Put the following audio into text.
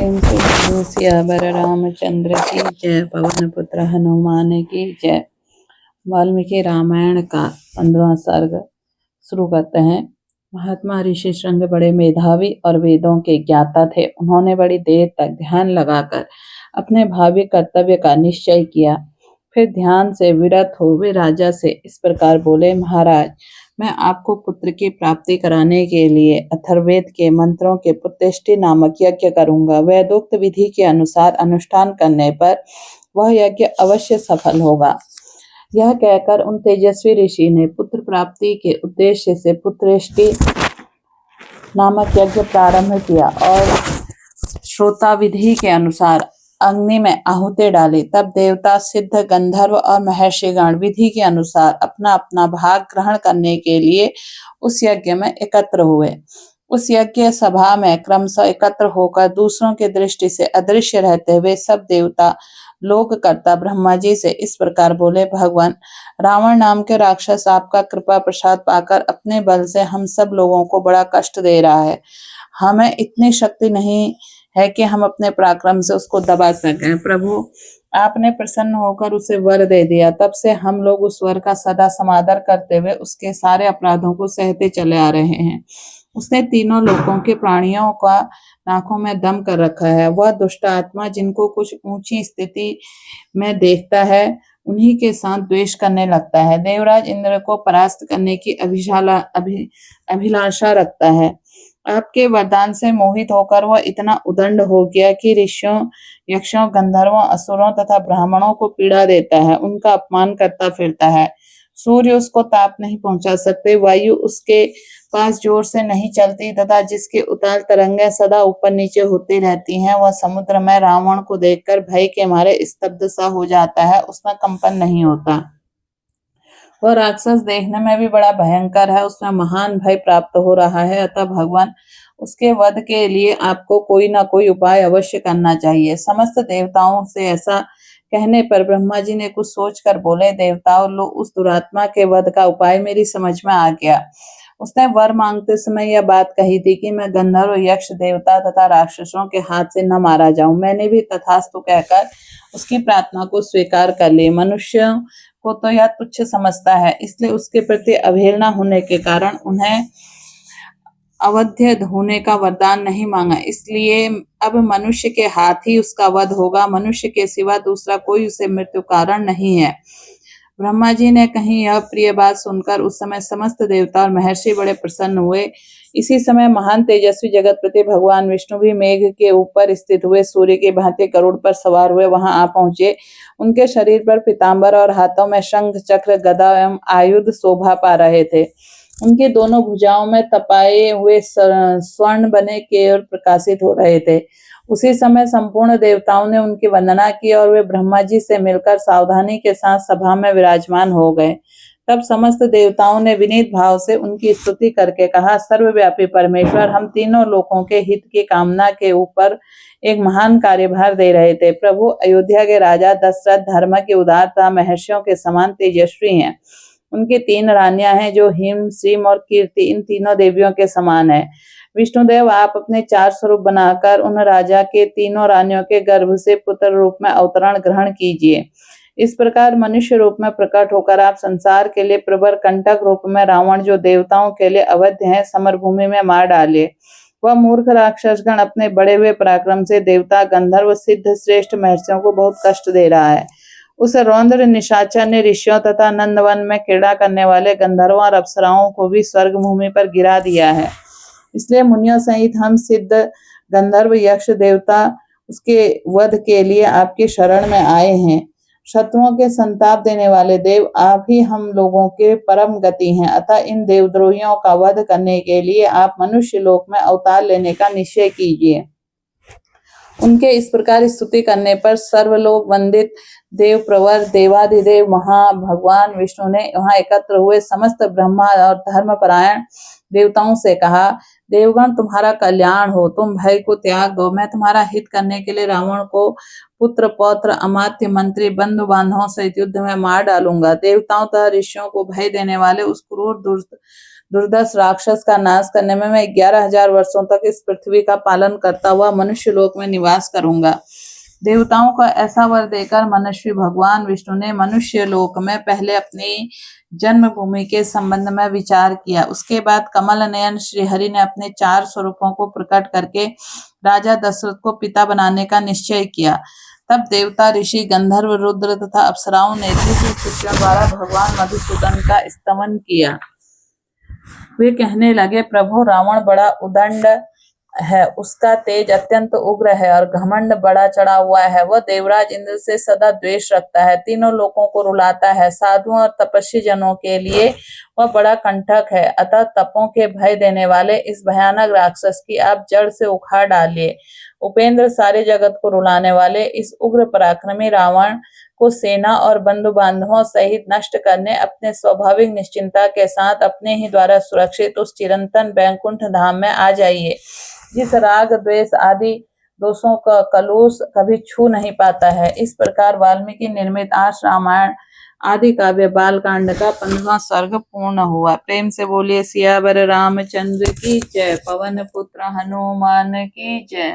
प्रेम से सियावर रामचंद्र की जय। पवन पुत्र हनुमान की जय। वाल्मीकि रामायण का 15वां सर्ग शुरू करते हैं। महात्मा ऋषि श्रृंग बड़े मेधावी और वेदों के ज्ञाता थे। उन्होंने बड़ी देर तक ध्यान लगाकर अपने भावी कर्तव्य का निश्चय किया। फिर ध्यान से विरत हो वे राजा से इस प्रकार बोले, महाराज, मैं आपको पुत्र की प्राप्ति कराने के लिए अथर्ववेद के मंत्रों के पुत्रेष्टि नामक यज्ञ करूंगा। वेदोक्त विधि के अनुसार अनुष्ठान करने पर वह यज्ञ अवश्य सफल होगा। यह कहकर उन तेजस्वी ऋषि ने पुत्र प्राप्ति के उद्देश्य से पुत्रेष्टि नामक यज्ञ प्रारंभ किया और श्रोता विधि के अनुसार अग्नि में आहुति डाली। तब देवता, सिद्ध, गंधर्व और महर्षिगण विधि के अनुसार अपना अपना भाग ग्रहण करने के लिए उस यज्ञ में एकत्र हुए। उस यज्ञ सभा में क्रमशः एकत्र होकर दूसरों की दृष्टि से अदृश्य रहते हुए सब देवता लोककर्ता ब्रह्मा जी से इस प्रकार बोले, भगवान, रावण नाम के राक्षस आपका कृपा प्रसाद पाकर अपने बल से हम सब लोगों को बड़ा कष्ट दे रहा है। हमें इतनी शक्ति नहीं है कि हम अपने पराक्रम से उसको दबा सकें। प्रभु, आपने प्रसन्न होकर उसे वर दे दिया। तब से हम लोग उस वर का सदा समादर करते हुए उसके सारे अपराधों को सहते चले आ रहे हैं। उसने तीनों लोकों के प्राणियों का नाकों में दम कर रखा है। वह दुष्ट आत्मा जिनको कुछ ऊंची स्थिति में देखता है उन्हीं के साथ द्वेष करने लगता है। देवराज इंद्र को परास्त करने की अभिलाषा रखता है। आपके वरदान से मोहित होकर वह इतना उदंड हो गया कि ऋषियों, यक्षों, गंधर्वों, असुरों तथा ब्राह्मणों को पीड़ा देता है, उनका अपमान करता फिरता है। सूर्य उसको ताप नहीं पहुंचा सकते, वायु उसके पास जोर से नहीं चलती तथा जिसके उतार तरंगें सदा ऊपर नीचे होती रहती हैं, वह समुद्र में रावण को देखकर भय के मारे स्तब्ध सा हो जाता है, उसमें कंपन नहीं होता। वह राक्षस देखने में भी बड़ा भयंकर है, उसमें महान भय प्राप्त हो रहा है। अतः भगवान, उसके वध के लिए आपको कोई ना कोई उपाय अवश्य करना चाहिए। समस्त देवताओं से ऐसा कहने पर ब्रह्मा जी ने कुछ सोचकर बोले, देवताओं, लो, उस दुरात्मा के वध का उपाय मेरी समझ में आ गया। उसने वर मांगते समय यह बात कही थी कि मैं गंधर्व, यक्ष, देवता तथा राक्षसों के हाथ से न मारा जाऊं। मैंने भी तथास्तु कहकर उसकी प्रार्थना को स्वीकार कर ली। मनुष्य को तो यह तुच्छ समझता है, इसलिए उसके प्रति अवहेलना होने के कारण उन्हें अवध्य होने का वरदान नहीं मांगा। इसलिए अब मनुष्य के हाथ ही उसका वध होगा। मनुष्य के सिवा दूसरा कोई उसे मृत्यु कारण नहीं है। ब्रह्मा जी ने कही यह प्रिय बात सुनकर उस समय समस्त देवता और महर्षि बड़े प्रसन्न हुए। इसी समय महान तेजस्वी जगतपति भगवान विष्णु भी मेघ के ऊपर स्थित हुए सूर्य की भांति गरुड़ पर सवार हुए वहां आ पहुंचे। उनके शरीर पर पीतांबर और हाथों में शंख, चक्र, गदा एवं आयुध शोभा पा रहे थे। उनकी दोनों भुजाओं में तपाए हुए स्वर्ण बने केयूर प्रकाशित हो रहे थे। उसी समय संपूर्ण देवताओं ने उनकी वंदना की और वे ब्रह्मा जी से मिलकर सावधानी के साथ सभा में विराजमान हो गए। तब समस्त देवताओं ने विनीत भाव से उनकी स्तुति करके कहा, सर्वव्यापी परमेश्वर, हम तीनों लोकों के हित की कामना के ऊपर एक महान कार्यभार दे रहे थे। प्रभु, अयोध्या के राजा दशरथ धर्म की उदारता महर्षियों के समान तेजस्वी हैं। उनकी 3 रानियां हैं जो हिम, श्रीम और कीर्ति इन तीनों देवियों के समान है। विष्णुदेव, आप अपने 4 स्वरूप बनाकर उन राजा के तीनों रानियों के गर्भ से पुत्र रूप में अवतरण ग्रहण कीजिए। इस प्रकार मनुष्य रूप में प्रकट होकर आप संसार के लिए प्रबर कंटक रूप में रावण, जो देवताओं के लिए अवध्य है, समरभूमि में मार डालिए। वह मूर्ख राक्षसगण अपने बढ़े हुए पराक्रम से देवता, गंधर्व, सिद्ध, श्रेष्ठ महर्षियों को बहुत कष्ट दे रहा है। उस रौद्र निशाचर ने ऋषियों तथा नंदवन में क्रीड़ा करने वाले गंधर्वों और अप्सराओं को भी स्वर्ग भूमि पर गिरा दिया है। इसलिए मुनियों सहित हम सिद्ध, गंधर्व, यक्ष, देवता उसके वध के लिए आपकी शरण में आए हैं। शत्रुओं के संताप देने वाले देव, आप ही हम लोगों के परम गति हैं। अतः इन देवद्रोहियों का वध करने के लिए आप मनुष्य लोक में अवतार लेने का निश्चय कीजिए। उनके इस प्रकार स्तुति करने पर सर्वलोक वंदित देव प्रवर देवाधिदेव भगवान विष्णु ने वहां एकत्र हुए समस्त ब्रह्मा और धर्मपरायण देवताओं से कहा, देवगण, तुम्हारा कल्याण हो, तुम भय को त्याग दो। मैं तुम्हारा हित करने के लिए रावण को पुत्र, पौत्र, अमात्य, मंत्री, बंधु बांधवों सहित युद्ध में मार डालूंगा। देवताओं तथा ऋषियों को भय देने वाले उस क्रूर दुर्धर्ष राक्षस का नाश करने में मैं 11,000 वर्षों तक इस पृथ्वी का पालन करता हुआ मनुष्य लोक में निवास करूंगा। देवताओं का ऐसा वर देकर मनस्वी भगवान विष्णु ने मनुष्य लोक में पहले अपनी जन्मभूमि के संबंध में विचार किया। उसके बाद कमल नयन श्रीहरि ने अपने 4 स्वरूपों को प्रकट करके राजा दशरथ को पिता बनाने का निश्चय किया। तब देवता, ऋषि, गंधर्व, रुद्र तथा अप्सराओं ने दिव्य शिष्यों द्वारा भगवान मधुसूदन का स्तवन किया। वे कहने लगे, प्रभु रावण बड़ा उदंड है, उसका तेज अत्यंत उग्र है और घमंड बड़ा चढ़ा हुआ है। वह देवराज इंद्र से सदा द्वेष रखता है, तीनों लोकों को रुलाता है। साधुओं और तपस्वी जनों के लिए वह बड़ा कंटक है। अतः तपों के भय देने वाले इस भयानक राक्षस की आप जड़ से उखाड़ डालिए। उपेंद्र, सारे जगत को रुलाने वाले इस उग्र पराक्रमी रावण को सेना और बंधु बांधवों सहित नष्ट करने अपने स्वाभाविक निश्चिंता के साथ अपने ही द्वारा सुरक्षित उस चिरंतन बैकुंठ धाम में आ जाइए, जिस राग, द्वेष आदि दोषों का कलुष कभी छू नहीं पाता है। इस प्रकार वाल्मीकि निर्मित आर्ष रामायण आदि काव्य बालकांड का 15वां सर्ग पूर्ण हुआ। प्रेम से बोलिए सियावर रामचंद्र की जय। पवन पुत्र हनुमान की जय।